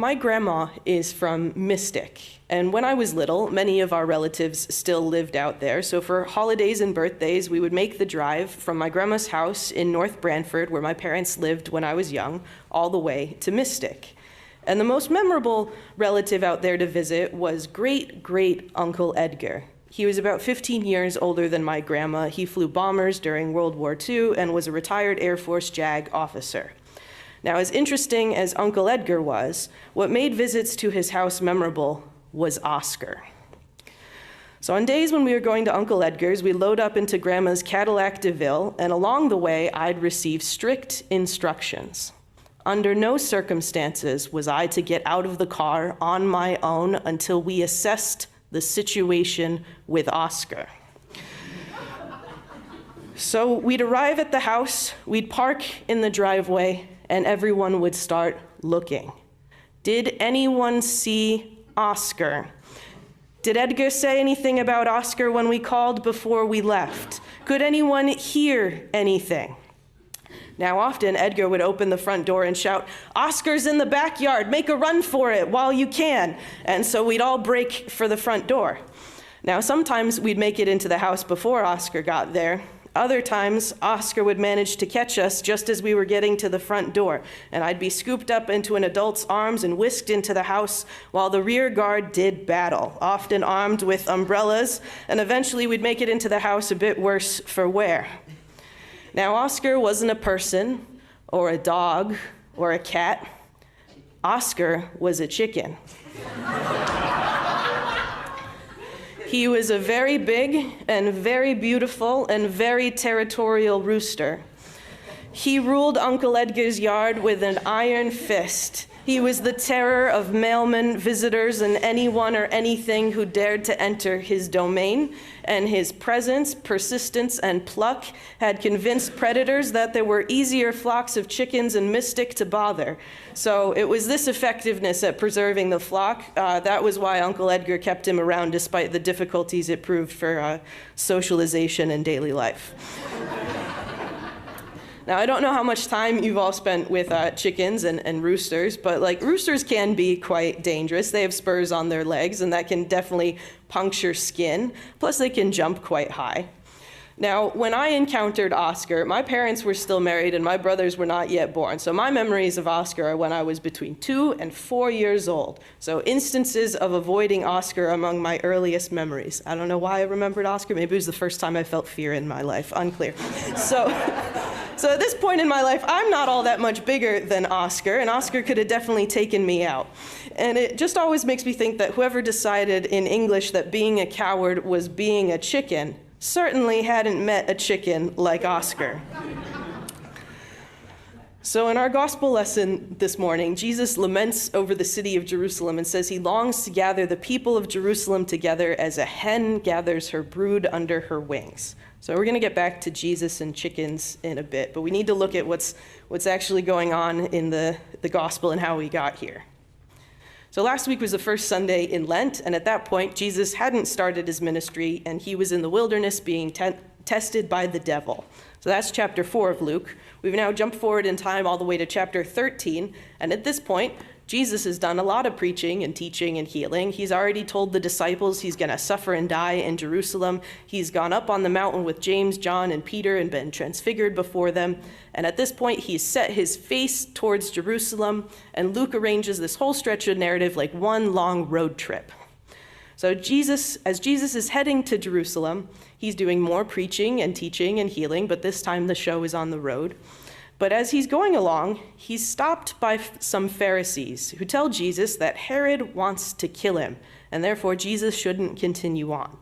My grandma is from Mystic, and when I was little, many of our relatives still lived out there, so for holidays and birthdays, we would make the drive from my grandma's house in North Brantford, where my parents lived when I was young, all the way to Mystic. And the most memorable relative out there to visit was great-great-uncle Edgar. He was about 15 years older than my grandma. He flew bombers during World War II and was a retired Air Force JAG officer. Now, as interesting as Uncle Edgar was, what made visits to his house memorable was Oscar. So on days when we were going to Uncle Edgar's, we'd load up into Grandma's Cadillac DeVille, and along the way, I'd receive strict instructions. Under no circumstances was I to get out of the car on my own until we assessed the situation with Oscar. So we'd arrive at the house, we'd park in the driveway, and everyone would start looking. Did anyone see Oscar? Did Edgar say anything about Oscar when we called before we left? Could anyone hear anything? Now, often Edgar would open the front door and shout, "Oscar's in the backyard, make a run for it while you can." And so we'd all break for the front door. Now, sometimes we'd make it into the house before Oscar got there. Other times, Oscar would manage to catch us just as we were getting to the front door, and I'd be scooped up into an adult's arms and whisked into the house while the rear guard did battle, often armed with umbrellas, and eventually we'd make it into the house a bit worse for wear. Now, Oscar wasn't a person, or a dog, or a cat. Oscar was a chicken. He was a very big and very beautiful and very territorial rooster. He ruled Uncle Edgar's yard with an iron fist. He was the terror of mailmen, visitors, and anyone or anything who dared to enter his domain. And his presence, persistence, and pluck had convinced predators that there were easier flocks of chickens in Mystic to bother. So it was this effectiveness at preserving the flock. That was why Uncle Edgar kept him around despite the difficulties it proved for socialization and daily life. Now, I don't know how much time you've all spent with chickens and roosters, but roosters can be quite dangerous. They have spurs on their legs, and that can definitely puncture skin. Plus, they can jump quite high. Now, when I encountered Oscar, my parents were still married and my brothers were not yet born. So my memories of Oscar are when I was between 2 and 4 years old. So instances of avoiding Oscar among my earliest memories. I don't know why I remembered Oscar. Maybe it was the first time I felt fear in my life. Unclear. So at this point in my life, I'm not all that much bigger than Oscar, and Oscar could have definitely taken me out. And it just always makes me think that whoever decided in English that being a coward was being a chicken certainly hadn't met a chicken like Oscar. So in our gospel lesson this morning, Jesus laments over the city of Jerusalem and says he longs to gather the people of Jerusalem together as a hen gathers her brood under her wings. So we're going to get back to Jesus and chickens in a bit, but we need to look at what's actually going on in the gospel and how we got here. So last week was the first Sunday in Lent, and at that point, Jesus hadn't started his ministry, and he was in the wilderness being tested by the devil. So that's chapter 4 of Luke. We've now jumped forward in time all the way to chapter 13, and at this point, Jesus has done a lot of preaching and teaching and healing. He's already told the disciples he's going to suffer and die in Jerusalem. He's gone up on the mountain with James, John, and Peter and been transfigured before them. And at this point, he's set his face towards Jerusalem, and Luke arranges this whole stretch of narrative like one long road trip. So as Jesus is heading to Jerusalem, he's doing more preaching and teaching and healing, but this time the show is on the road. But as he's going along, he's stopped by some Pharisees who tell Jesus that Herod wants to kill him, and therefore Jesus shouldn't continue on.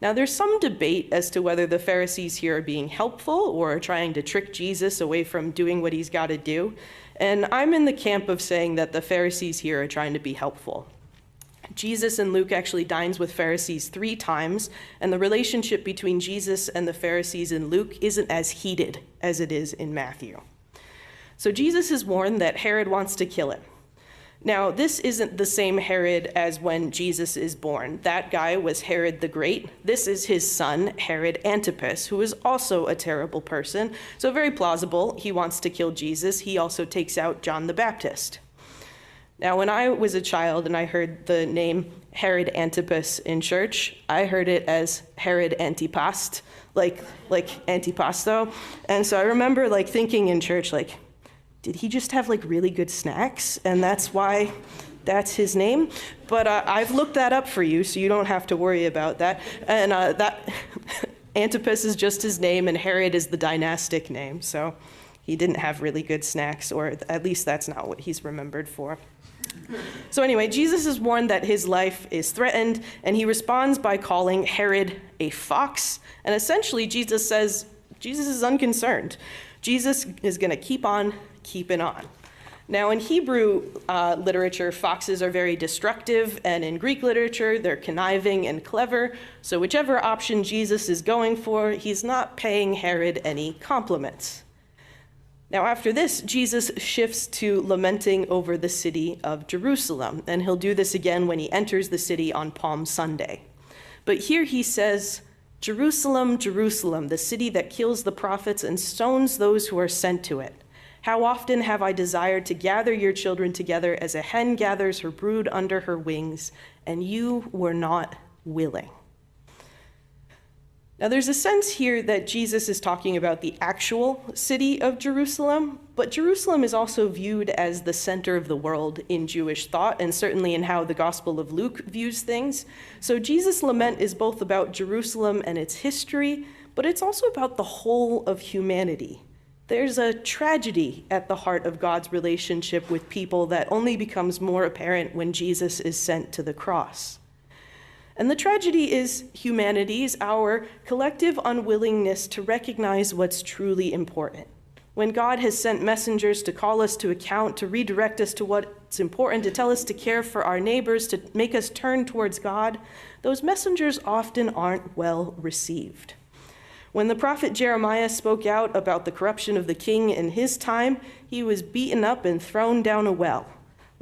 Now, there's some debate as to whether the Pharisees here are being helpful or trying to trick Jesus away from doing what he's got to do. And I'm in the camp of saying that the Pharisees here are trying to be helpful. Jesus in Luke actually dines with Pharisees 3 times, and the relationship between Jesus and the Pharisees in Luke isn't as heated as it is in Matthew. So Jesus is warned that Herod wants to kill him. Now, this isn't the same Herod as when Jesus is born. That guy was Herod the Great. This is his son, Herod Antipas, who is also a terrible person. So very plausible, he wants to kill Jesus. He also takes out John the Baptist. Now, when I was a child and I heard the name Herod Antipas in church, I heard it as Herod Antipast, like antipasto. And so I remember like thinking in church, like, did he just have like really good snacks? And that's why that's his name? But I've looked that up for you, so you don't have to worry about that. And that Antipas is just his name, and Herod is the dynastic name. So he didn't have really good snacks, or at least that's not what he's remembered for. So anyway, Jesus is warned that his life is threatened, and he responds by calling Herod a fox. And essentially, Jesus says, Jesus is unconcerned. Jesus is going to keep on keeping on. Now, in Hebrew literature, foxes are very destructive, and in Greek literature, they're conniving and clever. So whichever option Jesus is going for, he's not paying Herod any compliments. Now, after this, Jesus shifts to lamenting over the city of Jerusalem, and he'll do this again when he enters the city on Palm Sunday. But here he says, "Jerusalem, Jerusalem, the city that kills the prophets and stones those who are sent to it. How often have I desired to gather your children together as a hen gathers her brood under her wings, and you were not willing." Now, there's a sense here that Jesus is talking about the actual city of Jerusalem, but Jerusalem is also viewed as the center of the world in Jewish thought, and certainly in how the Gospel of Luke views things. So Jesus' lament is both about Jerusalem and its history, but it's also about the whole of humanity. There's a tragedy at the heart of God's relationship with people that only becomes more apparent when Jesus is sent to the cross. And the tragedy is humanity's, our collective unwillingness to recognize what's truly important. When God has sent messengers to call us to account, to redirect us to what's important, to tell us to care for our neighbors, to make us turn towards God, those messengers often aren't well received. When the prophet Jeremiah spoke out about the corruption of the king in his time, he was beaten up and thrown down a well.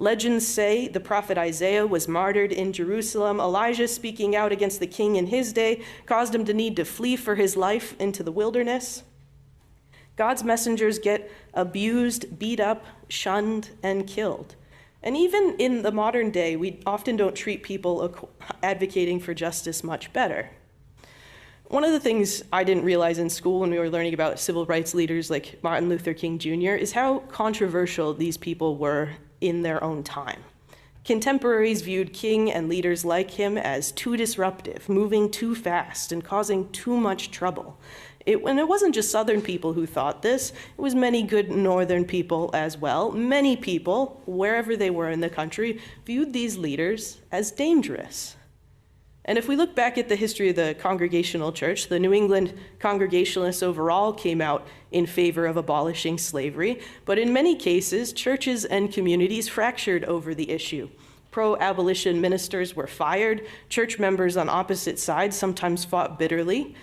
Legends say the prophet Isaiah was martyred in Jerusalem. Elijah, speaking out against the king in his day, caused him to need to flee for his life into the wilderness. God's messengers get abused, beat up, shunned, and killed. And even in the modern day, we often don't treat people advocating for justice much better. One of the things I didn't realize in school when we were learning about civil rights leaders like Martin Luther King Jr. is how controversial these people were in their own time. Contemporaries viewed King and leaders like him as too disruptive, moving too fast, and causing too much trouble. And it wasn't just Southern people who thought this, it was many good Northern people as well. Many people, wherever they were in the country, viewed these leaders as dangerous. And if we look back at the history of the Congregational Church, the New England Congregationalists overall came out in favor of abolishing slavery, but in many cases, churches and communities fractured over the issue. Pro-abolition ministers were fired, church members on opposite sides sometimes fought bitterly.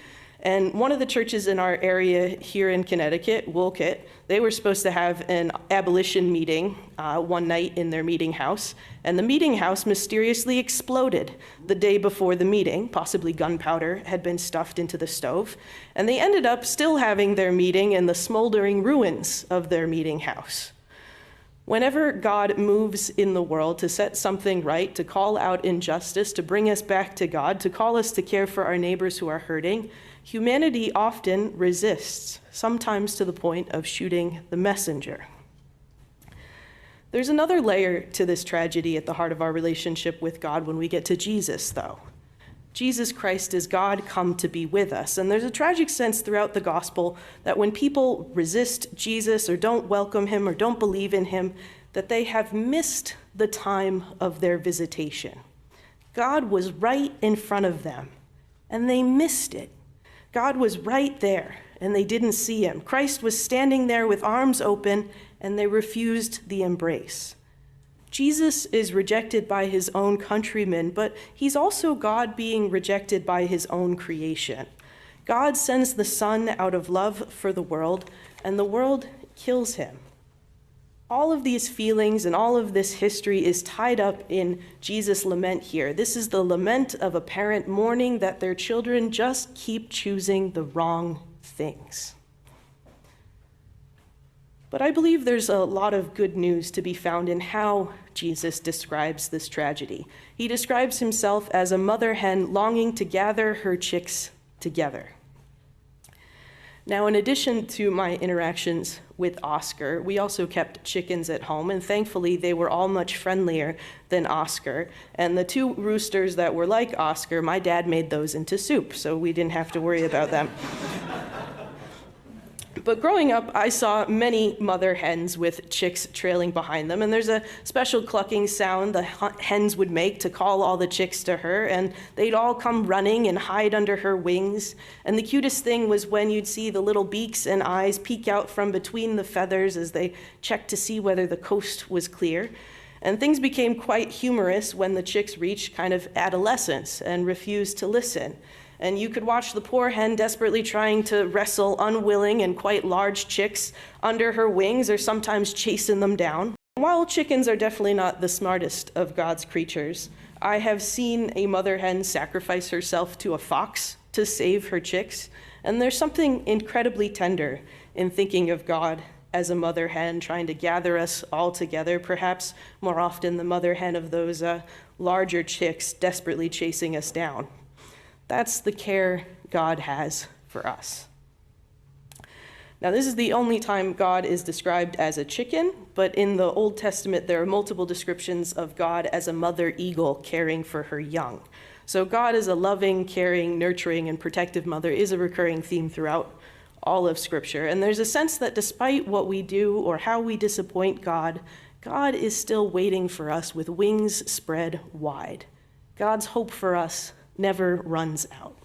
And one of the churches in our area here in Connecticut, Wolcott, they were supposed to have an abolition meeting one night in their meeting house, and the meeting house mysteriously exploded the day before the meeting. Possibly gunpowder had been stuffed into the stove, and they ended up still having their meeting in the smoldering ruins of their meeting house. Whenever God moves in the world to set something right, to call out injustice, to bring us back to God, to call us to care for our neighbors who are hurting, humanity often resists, sometimes to the point of shooting the messenger. There's another layer to this tragedy at the heart of our relationship with God when we get to Jesus, though. Jesus Christ is God come to be with us. And there's a tragic sense throughout the gospel that when people resist Jesus or don't welcome him or don't believe in him, that they have missed the time of their visitation. God was right in front of them, and they missed it. God was right there, and they didn't see him. Christ was standing there with arms open, and they refused the embrace. Jesus is rejected by his own countrymen, but he's also God being rejected by his own creation. God sends the Son out of love for the world, and the world kills him. All of these feelings and all of this history is tied up in Jesus' lament here. This is the lament of a parent mourning that their children just keep choosing the wrong things. But I believe there's a lot of good news to be found in how Jesus describes this tragedy. He describes himself as a mother hen longing to gather her chicks together. Now, in addition to my interactions with Oscar, we also kept chickens at home, and thankfully they were all much friendlier than Oscar. And the two roosters that were like Oscar, my dad made those into soup, so we didn't have to worry about them. But growing up, I saw many mother hens with chicks trailing behind them, and there's a special clucking sound the hens would make to call all the chicks to her, and they'd all come running and hide under her wings. And the cutest thing was when you'd see the little beaks and eyes peek out from between the feathers as they checked to see whether the coast was clear. And things became quite humorous when the chicks reached kind of adolescence and refused to listen. And you could watch the poor hen desperately trying to wrestle unwilling and quite large chicks under her wings, or sometimes chasing them down. While chickens are definitely not the smartest of God's creatures, I have seen a mother hen sacrifice herself to a fox to save her chicks, and there's something incredibly tender in thinking of God as a mother hen trying to gather us all together, perhaps more often the mother hen of those larger chicks desperately chasing us down. That's the care God has for us. Now, this is the only time God is described as a chicken, but in the Old Testament, there are multiple descriptions of God as a mother eagle caring for her young. So God as a loving, caring, nurturing, and protective mother is a recurring theme throughout all of Scripture. And there's a sense that despite what we do or how we disappoint God, God is still waiting for us with wings spread wide. God's hope for us never runs out.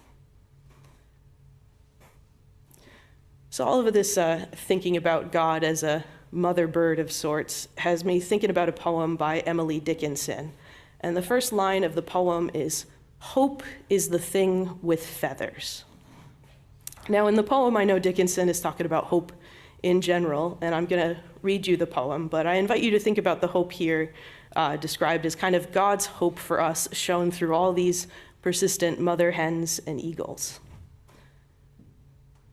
So all of this thinking about God as a mother bird of sorts has me thinking about a poem by Emily Dickinson. And the first line of the poem is, "Hope is the thing with feathers." Now in the poem, I know Dickinson is talking about hope in general, and I'm going to read you the poem, but I invite you to think about the hope here described as kind of God's hope for us shown through all these persistent mother hens and eagles.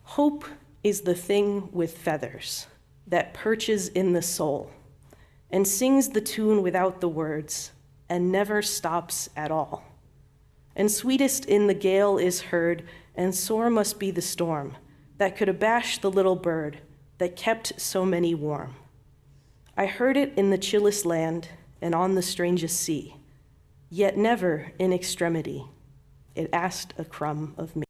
Hope is the thing with feathers that perches in the soul and sings the tune without the words and never stops at all. And sweetest in the gale is heard, and sore must be the storm that could abash the little bird that kept so many warm. I heard it in the chillest land and on the strangest sea, yet never in extremity it asked a crumb of me.